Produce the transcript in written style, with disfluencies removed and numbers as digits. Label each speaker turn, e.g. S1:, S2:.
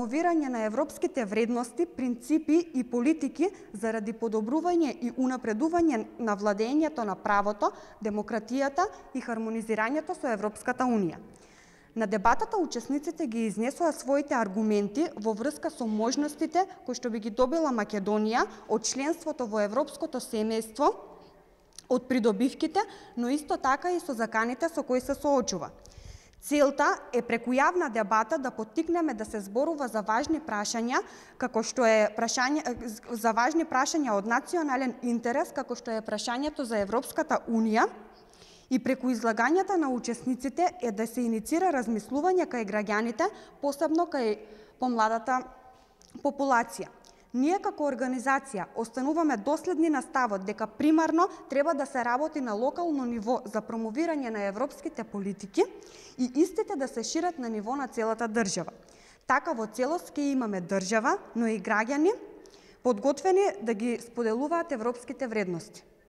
S1: промовирање на европските вредности, принципи и политики заради подобрување и унапредување на владењето на правото, демократијата и хармонизирањето со Европската Унија. На дебатата учесниците ги изнесоа своите аргументи во врска со можностите кои што би ги добила Македонија од членството во европското семејство, од придобивките, но исто така и со заканите со кои се соочува. Целта е преку јавна дебата да поттикнеме да се зборува за важни прашања, за важни прашања од национален интерес, како што е прашањето за Европската Унија, и преку излагањата на учесниците е да се иницира размислување кај граѓаните, посебно кај помладата популација. Ние како организација остануваме доследни на ставот дека примарно треба да се работи на локално ниво за промовирање на европските политики и истите да се шират на ниво на целата држава. Така во целост ќе имаме држава, но и граѓани подготвени да ги споделуваат европските вредности.